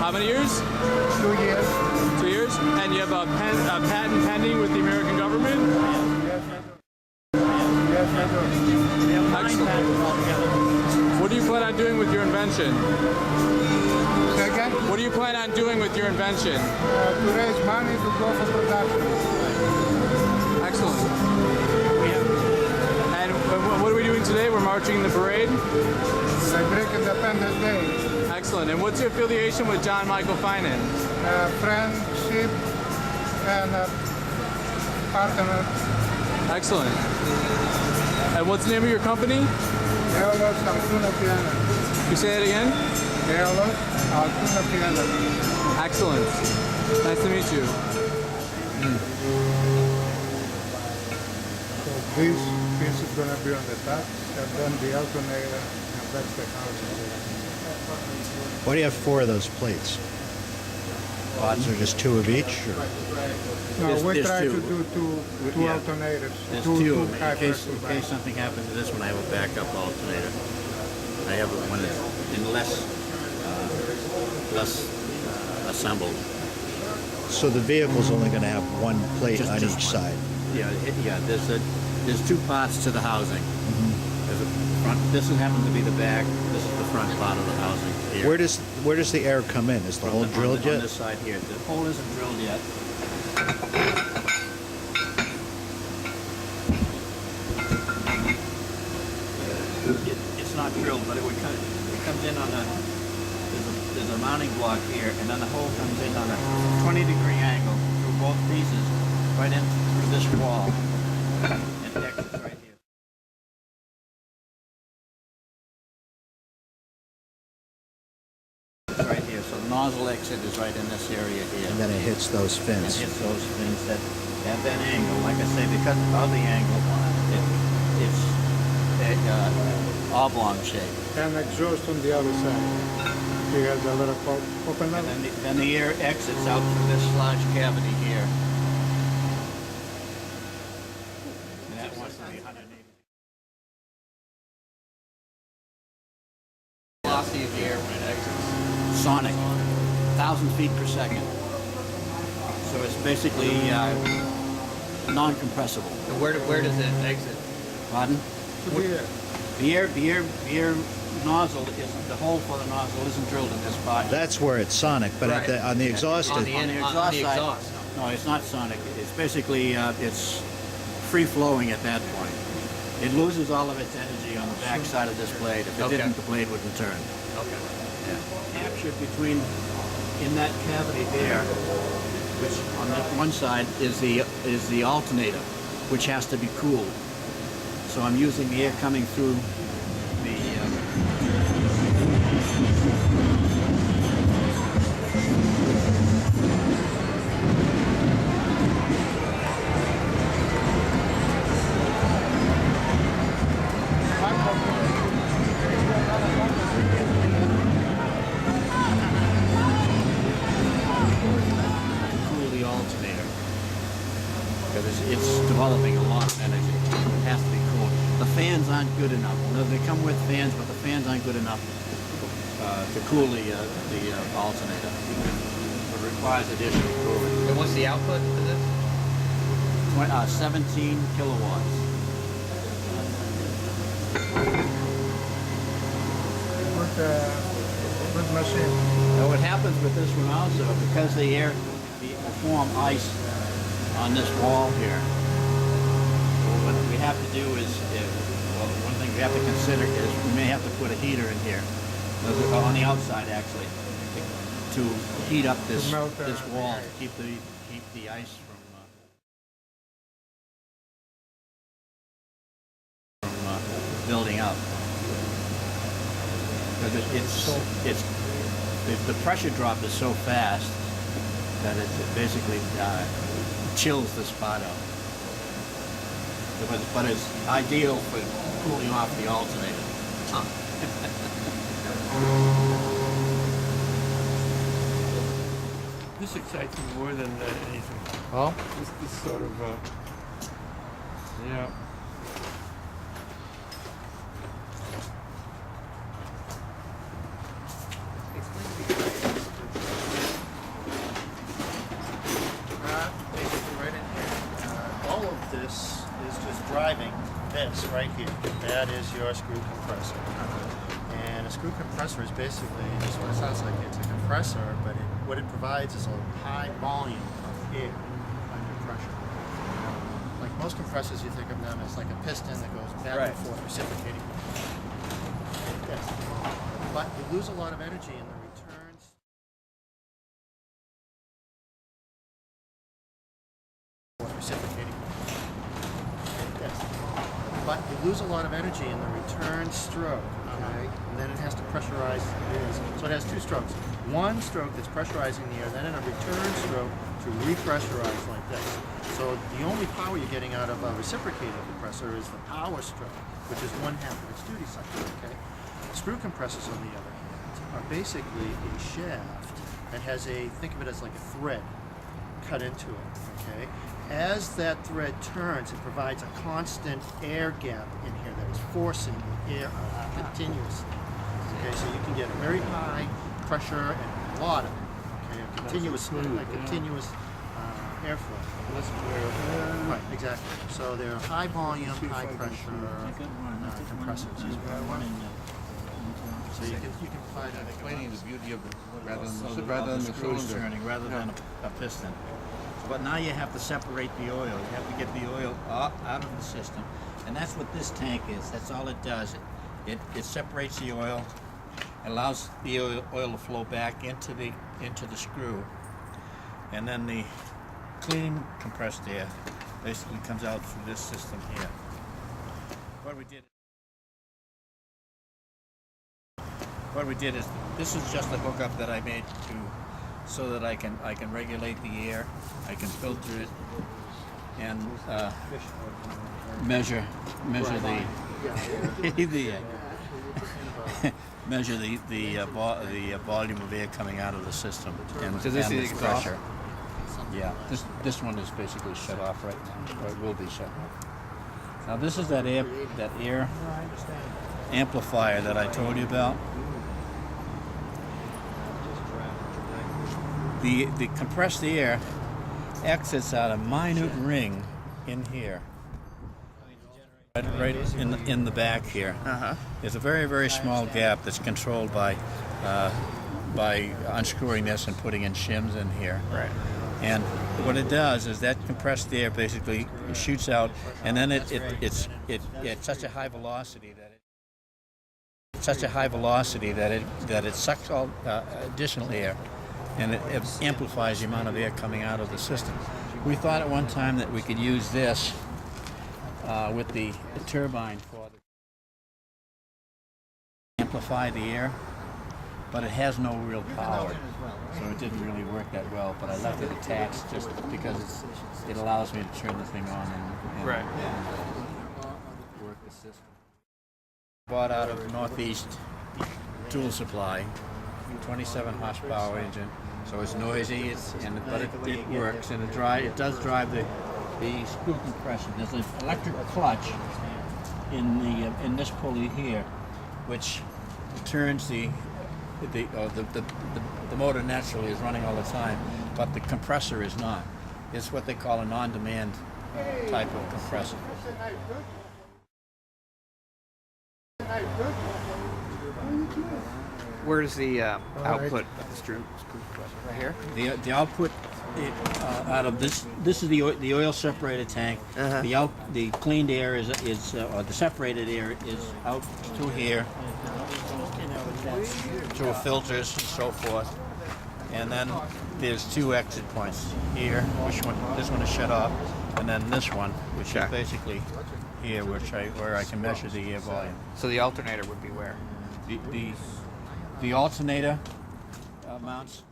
How many years? 2 years. 2 years? And you have a patent pending with the American government? Yes, I do. We have 9 Excellent. patents altogether. What do you plan on doing with your invention? Second, What do you plan on doing with your invention? to raise money to go for production. Excellent. We have And what are we doing today? We're marching in the parade? Celebrate Independence Day. Excellent. And what's your affiliation with John Michael Finan? Friendship and partner. Excellent. And what's the name of your company? Aeolus Altuna Piano. You say it again? Aeolus Altuna Piano. Excellent. Nice to meet you. So this piece is going to be on the top, and then the alternator, and that's the house. Why do you have 4 of those plates? Pots are just 2 of each? Or? No, we There's try to two. do two Yeah. alternators. There's two 2 of them. high In case pressure something happens to this one, I have a backup alternator. I have it when it's in less assembled. So the vehicle's only going to have 1 plate Just- on just each one. side. Yeah, there's 2 parts to the housing. There's a front. This happens to be the back. This is the front part of the housing here. Where does the air come in? Is the hole drilled on yet? this side here. The hole isn't drilled yet. It's not drilled, but it comes in on there's a mounting block here, and then the hole comes in on a 20-degree angle through both pieces, right in through this wall, and exits right here. Right here, so the nozzle exit is right in this area here. And then it hits those And fins. hits those things that have that angle. Like I say, because of the angle, it's oblong shape. And exhaust on the other side. He has a little open up. And then the air exits out through this large cavity here. And that wants to be 180. Velocity of the air when it exits. Sonic, 1,000 feet per second. So it's basically non-compressible. And where does it exit? Pardon? To the air. The air nozzle is the hole for the nozzle isn't drilled in this part. That's where it's sonic, but Right. on the exhaust, On the On the exhaust exhaust side. side. No, it's not sonic. It's basically it's free flowing at that point. It loses all of its energy on the back side of this blade. If it Okay. didn't, the blade wouldn't turn. Okay. Captured between in that cavity there, which on that one side is the alternator, which has to be cooled. So I'm using the air coming through the cool the alternator because it's developing a lot of energy. It has to be cooled. The fans aren't good enough. They come with fans, but the fans aren't good enough to cool the alternator. It requires additional cooling. And what's the output for this? 17 kilowatts. Good machine. Now what happens with this one also, because the air will form ice on this wall here, what we have to do is, well, one thing we have to consider is we may have to put a heater in here, on the outside actually, to heat up this To melt, this the wall, ice. to keep the ice from building up. Because the pressure drop is so fast that it basically chills the spot out. But it's ideal for cooling off the alternator. This excites me more than anything. Oh? This sort of, yeah. right here. That is your screw compressor. And a screw compressor is basically just what it sounds like. It's a compressor, but what it provides is a high volume of air under pressure. Like most compressors, you think of them as like a piston that goes back and forth, reciprocating. Yes. But you lose a lot of energy in the returns. Reciprocating. Yes. But you lose a lot of energy in the return stroke, okay? And then it has to pressurize this. So it has two strokes. One stroke that's pressurizing the air, then in a return stroke to repressurize like this. So the only power you're getting out of a reciprocating compressor is the power stroke, which is 1/2 of its duty cycle, okay? Screw compressors, on the other hand, are basically a shaft that has a, think of it as like a thread cut into it, okay? As that thread turns, it provides a constant air gap in here that is forcing the air out continuously. Okay, so you can get a very high pressure and a lot of it. Okay, a continuous airflow. Right, exactly. So they're high volume, high pressure compressors. So you can provide that. Explaining the beauty of the, rather So than the screws cylinder. turning rather than a piston. But now you have to separate the oil. You have to get the oil out of the system. And that's what this tank is. That's all it does. It separates the oil, allows the oil to flow back into the screw. And then the clean compressed air basically comes out through this system here. What we did is, this is just a hookup that I made so that I can regulate the air, I can filter it, and measure the measure the volume of air coming out of the system and, So this and is its pressure. Yeah, this one is basically shut off right now, or it will be shut off. Now this is that air amplifier that I told you about. The compressed air exits out a minute ring in here, right in the back here. There's a very, very small gap that's controlled by unscrewing this and putting in shims in here. Right. And what it does is that compressed air basically shoots out, and then it's such a high velocity that it sucks all additional air, and it amplifies the amount of air coming out of the system. We thought at one time that we could use this with the turbine for amplify the air, but it has no real power, so it didn't really work that well. But I left it attached just because it allows me to turn the thing on and work the system. Bought out of Northeast Tool Supply, 27 horsepower engine, so it's noisy, but it works, and it does drive the screw compression. There's an electric clutch in this pulley here, which turns the motor naturally is running all the time, but the compressor is not. It's what they call a non-demand type of compressor. Where's the output of the screw compressor? Right here? The output out of this is the oil separator tank. The cleaned air is or the separated air is out through here, through filters and so forth. And then there's two exit points here. This one is shut off, and then this one, which is basically here, where I can measure the air volume. So the alternator would be where? The alternator mounts